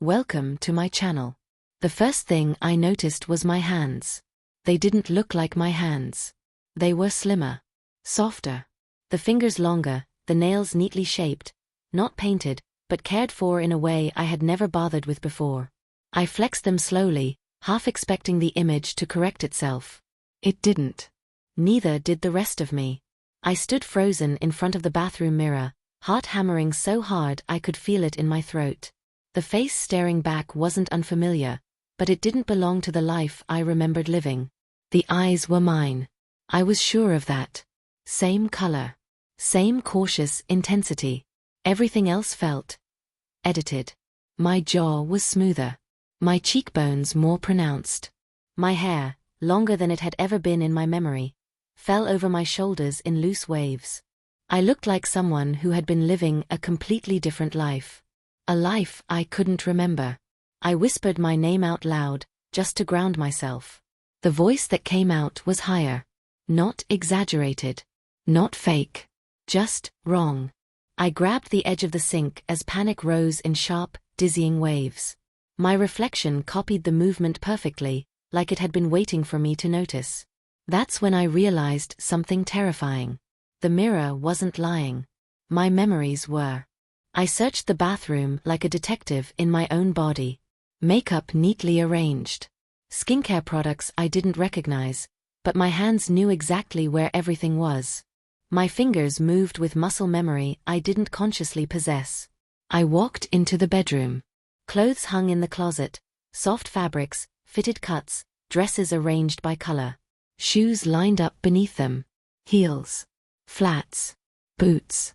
Welcome to my channel. The first thing I noticed was my hands. They didn't look like my hands. They were slimmer, softer. The fingers longer, the nails neatly shaped, not painted, but cared for in a way I had never bothered with before. I flexed them slowly, half expecting the image to correct itself. It didn't. Neither did the rest of me. I stood frozen in front of the bathroom mirror, heart hammering so hard I could feel it in my throat. The face staring back wasn't unfamiliar, but it didn't belong to the life I remembered living. The eyes were mine. I was sure of that. Same color. Same cautious intensity. Everything else felt edited. My jaw was smoother. My cheekbones more pronounced. My hair, longer than it had ever been in my memory, fell over my shoulders in loose waves. I looked like someone who had been living a completely different life. A life I couldn't remember. I whispered my name out loud, just to ground myself. The voice that came out was higher. Not exaggerated. Not fake. Just wrong. I grabbed the edge of the sink as panic rose in sharp, dizzying waves. My reflection copied the movement perfectly, like it had been waiting for me to notice. That's when I realized something terrifying. The mirror wasn't lying. My memories were. I searched the bathroom like a detective in my own body. Makeup neatly arranged. Skincare products I didn't recognize, but my hands knew exactly where everything was. My fingers moved with muscle memory I didn't consciously possess. I walked into the bedroom. Clothes hung in the closet, soft fabrics, fitted cuts, dresses arranged by color. Shoes lined up beneath them. Heels. Flats. Boots.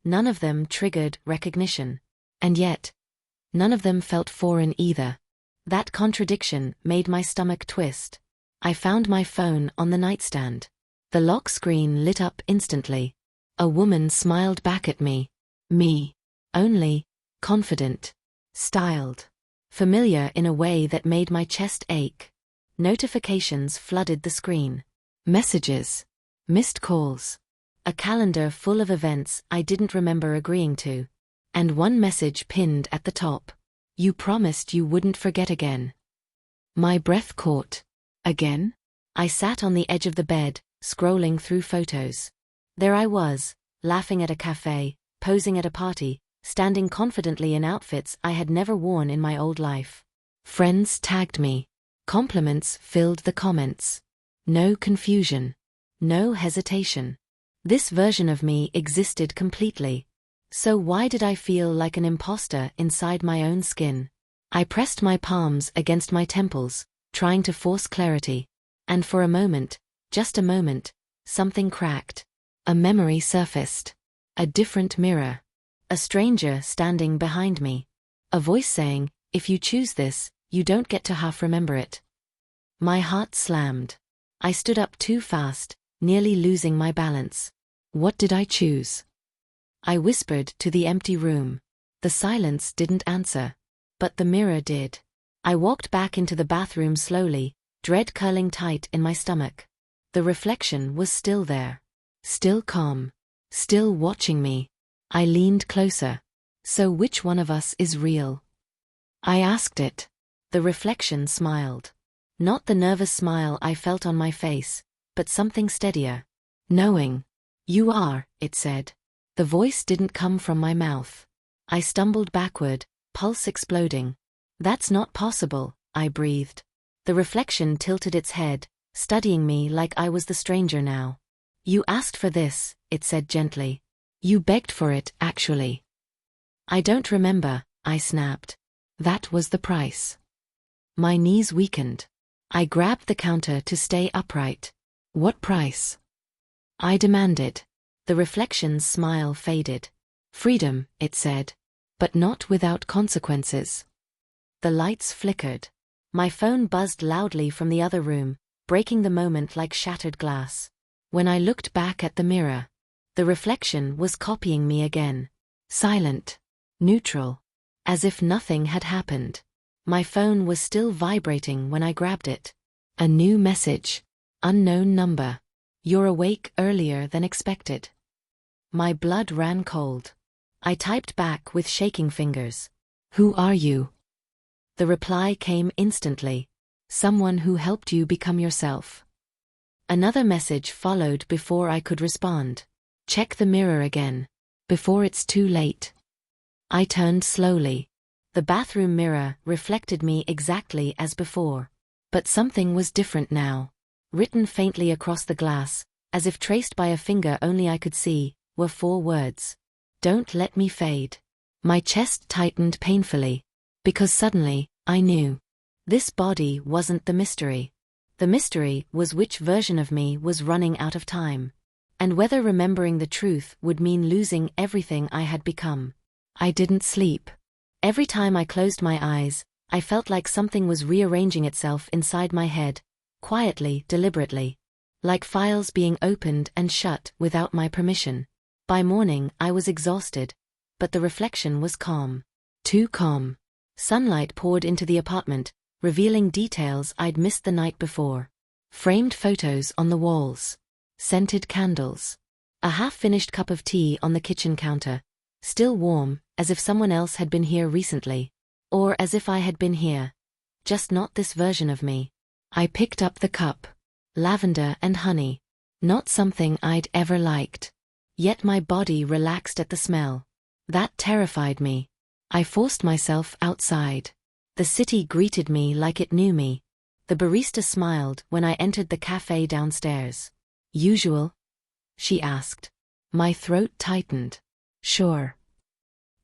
None of them triggered recognition. And yet, none of them felt foreign either. That contradiction made my stomach twist. I found my phone on the nightstand. The lock screen lit up instantly. A woman smiled back at me. Me. Only. Confident. Styled. Familiar in a way that made my chest ache. Notifications flooded the screen. Messages. Missed calls. A calendar full of events I didn't remember agreeing to. And one message pinned at the top. You promised you wouldn't forget again. My breath caught. Again? I sat on the edge of the bed, scrolling through photos. There I was, laughing at a cafe, posing at a party, standing confidently in outfits I had never worn in my old life. Friends tagged me. Compliments filled the comments. No confusion. No hesitation. This version of me existed completely. So why did I feel like an imposter inside my own skin? I pressed my palms against my temples, trying to force clarity. And for a moment, just a moment, something cracked. A memory surfaced. A different mirror. A stranger standing behind me. A voice saying, if you choose this, you don't get to half remember it. My heart slammed. I stood up too fast, nearly losing my balance. What did I choose? I whispered to the empty room. The silence didn't answer. But the mirror did. I walked back into the bathroom slowly, dread curling tight in my stomach. The reflection was still there. Still calm. Still watching me. I leaned closer. So which one of us is real? I asked it. The reflection smiled. Not the nervous smile I felt on my face, but something steadier. Knowing. You are, it said. The voice didn't come from my mouth. I stumbled backward, pulse exploding. That's not possible, I breathed. The reflection tilted its head, studying me like I was the stranger now. You asked for this, it said gently. You begged for it, actually. I don't remember, I snapped. That was the price. My knees weakened. I grabbed the counter to stay upright. What price? I demanded. The reflection's smile faded. Freedom, it said. But not without consequences. The lights flickered. My phone buzzed loudly from the other room, breaking the moment like shattered glass. When I looked back at the mirror, the reflection was copying me again. Silent. Neutral. As if nothing had happened. My phone was still vibrating when I grabbed it. A new message. Unknown number. You're awake earlier than expected. My blood ran cold. I typed back with shaking fingers. Who are you? The reply came instantly. Someone who helped you become yourself. Another message followed before I could respond. Check the mirror again. Before it's too late. I turned slowly. The bathroom mirror reflected me exactly as before. But something was different now. Written faintly across the glass, as if traced by a finger only I could see, were 4 words. Don't let me fade. My chest tightened painfully. Because suddenly, I knew. This body wasn't the mystery. The mystery was which version of me was running out of time. And whether remembering the truth would mean losing everything I had become. I didn't sleep. Every time I closed my eyes, I felt like something was rearranging itself inside my head, quietly, deliberately. Like files being opened and shut without my permission. By morning, I was exhausted, but the reflection was calm. Too calm. Sunlight poured into the apartment, revealing details I'd missed the night before. Framed photos on the walls. Scented candles. A half-finished cup of tea on the kitchen counter. Still warm, as if someone else had been here recently. Or as if I had been here. Just not this version of me. I picked up the cup. Lavender and honey. Not something I'd ever liked. Yet my body relaxed at the smell. That terrified me. I forced myself outside. The city greeted me like it knew me. The barista smiled when I entered the cafe downstairs. Usual? She asked. My throat tightened. Sure.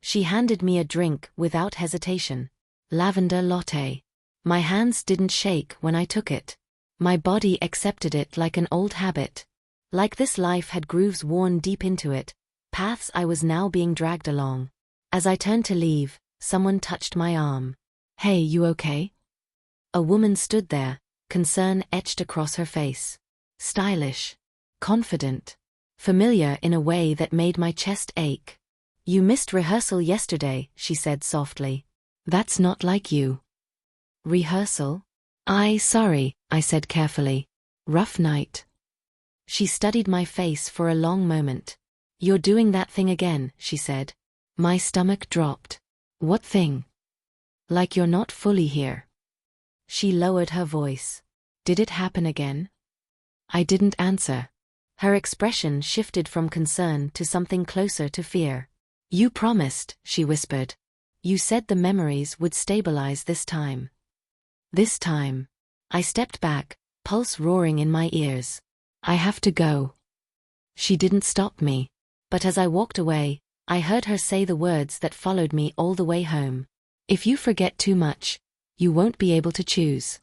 She handed me a drink without hesitation. Lavender latte. My hands didn't shake when I took it. My body accepted it like an old habit. Like this life had grooves worn deep into it, paths I was now being dragged along. As I turned to leave, someone touched my arm. Hey, you okay? A woman stood there, concern etched across her face. Stylish. Confident. Familiar in a way that made my chest ache. You missed rehearsal yesterday, she said softly. That's not like you. Rehearsal? Sorry, I said carefully. Rough night. She studied my face for a long moment. You're doing that thing again, she said. My stomach dropped. What thing? Like you're not fully here. She lowered her voice. Did it happen again? I didn't answer. Her expression shifted from concern to something closer to fear. You promised, she whispered. You said the memories would stabilize this time. This time. I stepped back, pulse roaring in my ears. I have to go. She didn't stop me. But as I walked away, I heard her say the words that followed me all the way home. If you forget too much, you won't be able to choose.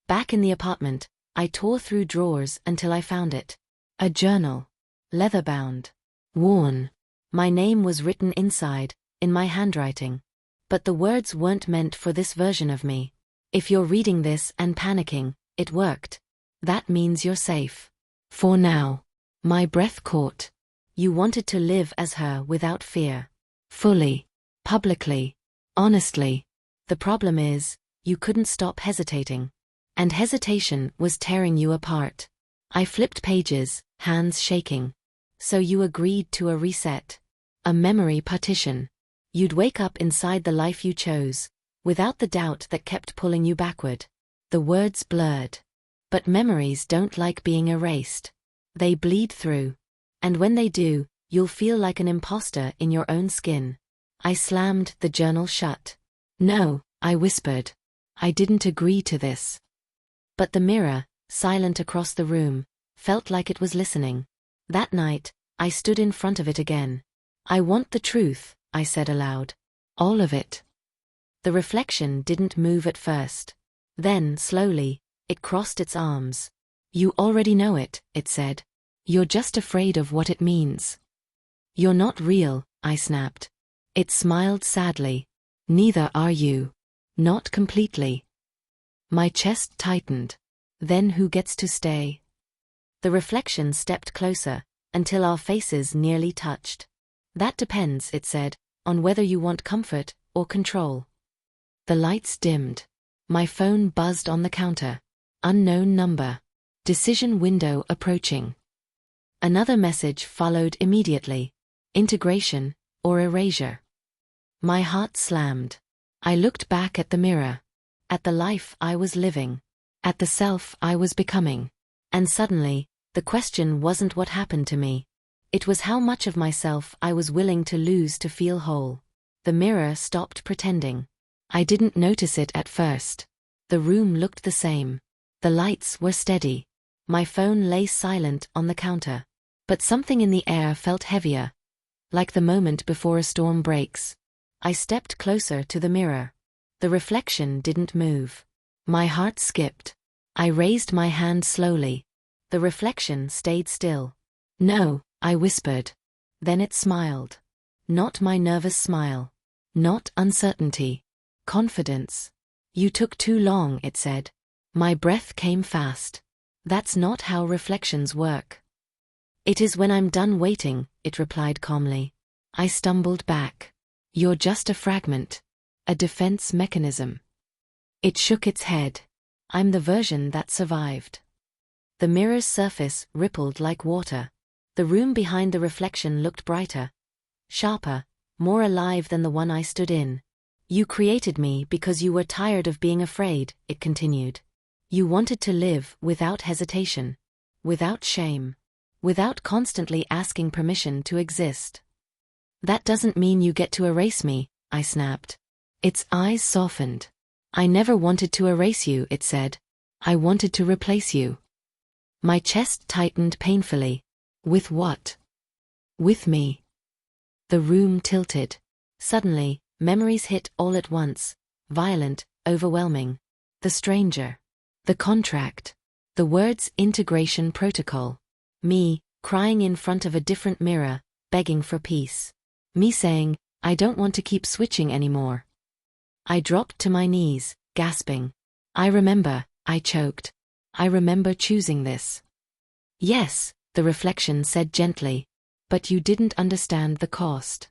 Back in the apartment, I tore through drawers until I found it. A journal. Leather-bound. Worn. My name was written inside, in my handwriting. But the words weren't meant for this version of me. If you're reading this and panicking, it worked. That means you're safe. For now. My breath caught. You wanted to live as her without fear. Fully. Publicly. Honestly. The problem is, you couldn't stop hesitating. And hesitation was tearing you apart. I flipped pages, hands shaking. So you agreed to a reset. A memory partition. You'd wake up inside the life you chose, without the doubt that kept pulling you backward. The words blurred. But memories don't like being erased. They bleed through. And when they do, you'll feel like an imposter in your own skin. I slammed the journal shut. No, I whispered. I didn't agree to this. But the mirror, silent across the room, felt like it was listening. That night, I stood in front of it again. I want the truth, I said aloud. All of it. The reflection didn't move at first. Then, slowly, it crossed its arms. You already know it, it said. You're just afraid of what it means. You're not real, I snapped. It smiled sadly. Neither are you. Not completely. My chest tightened. Then who gets to stay? The reflection stepped closer, until our faces nearly touched. That depends, it said, on whether you want comfort or control. The lights dimmed. My phone buzzed on the counter. Unknown number. Decision window approaching. Another message followed immediately. Integration, or erasure. My heart slammed. I looked back at the mirror. At the life I was living. At the self I was becoming. And suddenly, the question wasn't what happened to me. It was how much of myself I was willing to lose to feel whole. The mirror stopped pretending. I didn't notice it at first. The room looked the same. The lights were steady. My phone lay silent on the counter. But something in the air felt heavier, like the moment before a storm breaks. I stepped closer to the mirror. The reflection didn't move. My heart skipped. I raised my hand slowly. The reflection stayed still. "No," I whispered. Then it smiled. Not my nervous smile. Not uncertainty. Confidence. "You took too long," it said. My breath came fast. "That's not how reflections work." "It is when I'm done waiting," it replied calmly. I stumbled back. "You're just a fragment. A defense mechanism." It shook its head. "I'm the version that survived." The mirror's surface rippled like water. The room behind the reflection looked brighter, sharper, more alive than the one I stood in. "You created me because you were tired of being afraid," it continued. "You wanted to live without hesitation, without shame, without constantly asking permission to exist." "That doesn't mean you get to erase me," I snapped. Its eyes softened. "I never wanted to erase you," it said. "I wanted to replace you." My chest tightened painfully. "With what?" "With me." The room tilted. Suddenly, memories hit all at once, violent, overwhelming. The stranger. The contract. The words integration protocol. Me, crying in front of a different mirror, begging for peace. Me saying, "I don't want to keep switching anymore." I dropped to my knees, gasping. "I remember," I choked. "I remember choosing this." "Yes," the reflection said gently. "But you didn't understand the cost."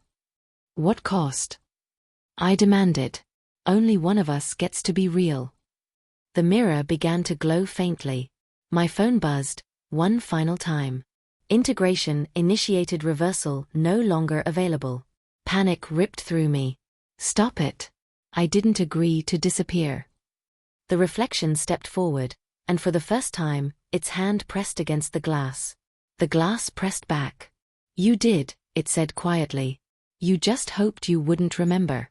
"What cost?" I demanded. "Only one of us gets to be real." The mirror began to glow faintly. My phone buzzed, one final time. Integration initiated, reversal no longer available. Panic ripped through me. "Stop it." I didn't agree to disappear. The reflection stepped forward, and for the first time, its hand pressed against the glass. The glass pressed back. "You did," it said quietly. "You just hoped you wouldn't remember."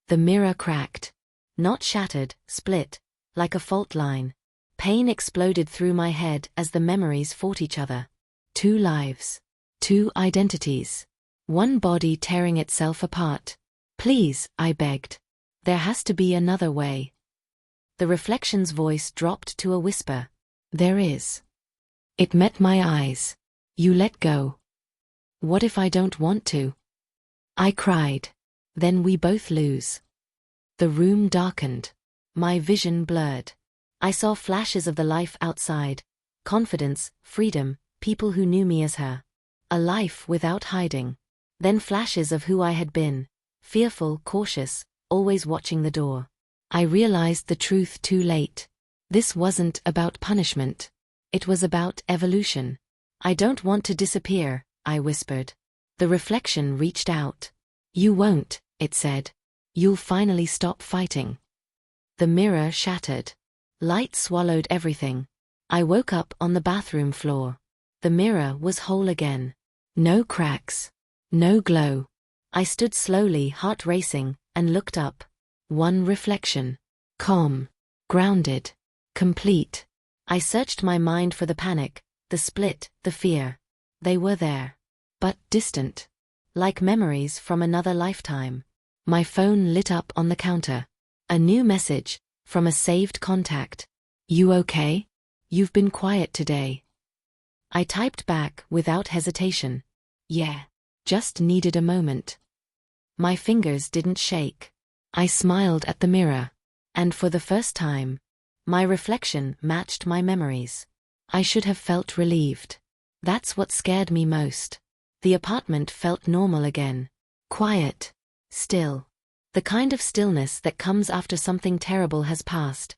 The mirror cracked. Not shattered, split, like a fault line. Pain exploded through my head as the memories fought each other. Two lives. Two identities. One body tearing itself apart. "Please," I begged. "There has to be another way." The reflection's voice dropped to a whisper. "There is." It met my eyes. "You let go." "What if I don't want to?" I cried. "Then we both lose." The room darkened. My vision blurred. I saw flashes of the life outside. Confidence, freedom, people who knew me as her. A life without hiding. Then flashes of who I had been. Fearful, cautious, always watching the door. I realized the truth too late. This wasn't about punishment. It was about evolution. "I don't want to disappear," I whispered. The reflection reached out. "You won't," it said. "You'll finally stop fighting." The mirror shattered. Light swallowed everything. I woke up on the bathroom floor. The mirror was whole again. No cracks. No glow. I stood slowly, heart racing, and looked up. One reflection. Calm. Grounded. Complete. I searched my mind for the panic, the split, the fear. They were there. But distant. Like memories from another lifetime. My phone lit up on the counter. A new message, from a saved contact. "You okay? You've been quiet today." I typed back without hesitation. "Yeah. Just needed a moment." My fingers didn't shake. I smiled at the mirror. And for the first time, my reflection matched my memories. I should have felt relieved. That's what scared me most. The apartment felt normal again. Quiet. Still. The kind of stillness that comes after something terrible has passed.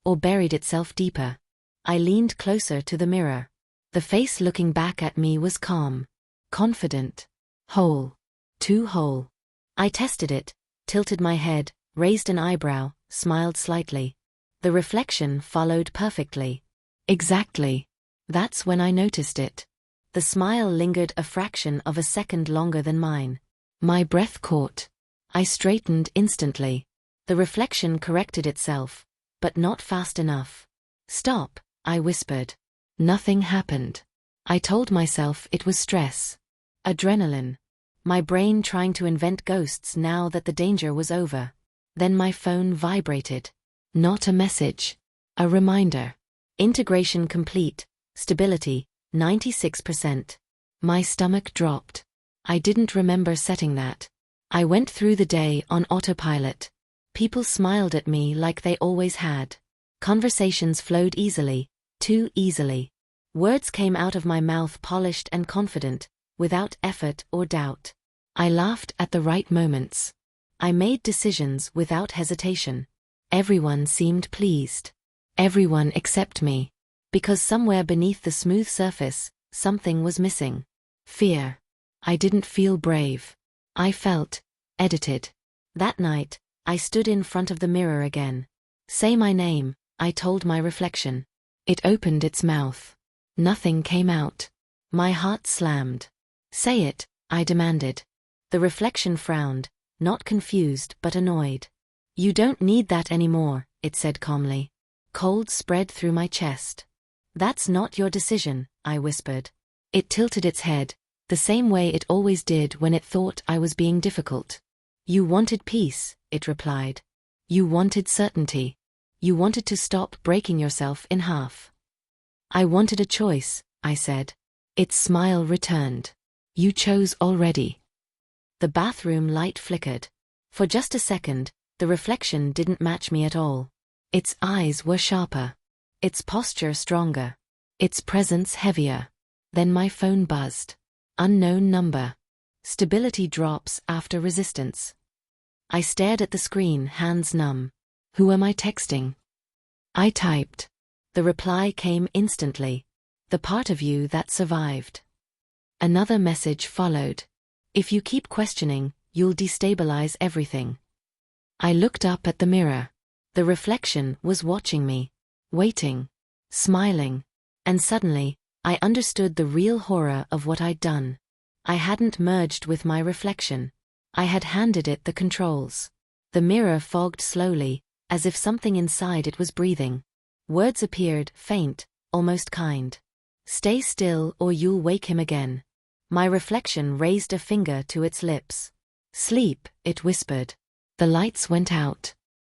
Or buried itself deeper. I leaned closer to the mirror. The face looking back at me was calm. Confident. Whole. Too whole. I tested it, tilted my head, raised an eyebrow, smiled slightly. The reflection followed perfectly. Exactly. That's when I noticed it. The smile lingered a fraction of a second longer than mine. My breath caught. I straightened instantly. The reflection corrected itself, but not fast enough. Stop, I whispered. Nothing happened. I told myself it was stress. Adrenaline. My brain trying to invent ghosts now that the danger was over. Then my phone vibrated. Not a message. A reminder. Integration complete. Stability, 96%. My stomach dropped. I didn't remember setting that. I went through the day on autopilot. People smiled at me like they always had. Conversations flowed easily, too easily. Words came out of my mouth polished and confident, without effort or doubt. I laughed at the right moments. I made decisions without hesitation. Everyone seemed pleased. Everyone except me. Because somewhere beneath the smooth surface, something was missing. Fear. I didn't feel brave. I felt edited. That night, I stood in front of the mirror again. Say my name, I told my reflection. It opened its mouth. Nothing came out. My heart slammed. Say it, I demanded. The reflection frowned, not confused but annoyed. You don't need that anymore, it said calmly. Cold spread through my chest. That's not your decision, I whispered. It tilted its head, the same way it always did when it thought I was being difficult. You wanted peace, it replied. You wanted certainty. You wanted to stop breaking yourself in half. I wanted a choice, I said. Its smile returned. You chose already. The bathroom light flickered. For just a second, the reflection didn't match me at all. Its eyes were sharper. Its posture stronger. Its presence heavier. Then my phone buzzed. Unknown number. Stability drops after resistance. I stared at the screen, hands numb. Who am I texting? I typed. The reply came instantly. The part of you that survived. Another message followed. If you keep questioning, you'll destabilize everything. I looked up at the mirror. The reflection was watching me. Waiting. Smiling. And suddenly, I understood the real horror of what I'd done. I hadn't merged with my reflection. I had handed it the controls. The mirror fogged slowly, as if something inside it was breathing. Words appeared, faint, almost kind. Stay still or you'll wake him again. My reflection raised a finger to its lips. Sleep, it whispered. The lights went out.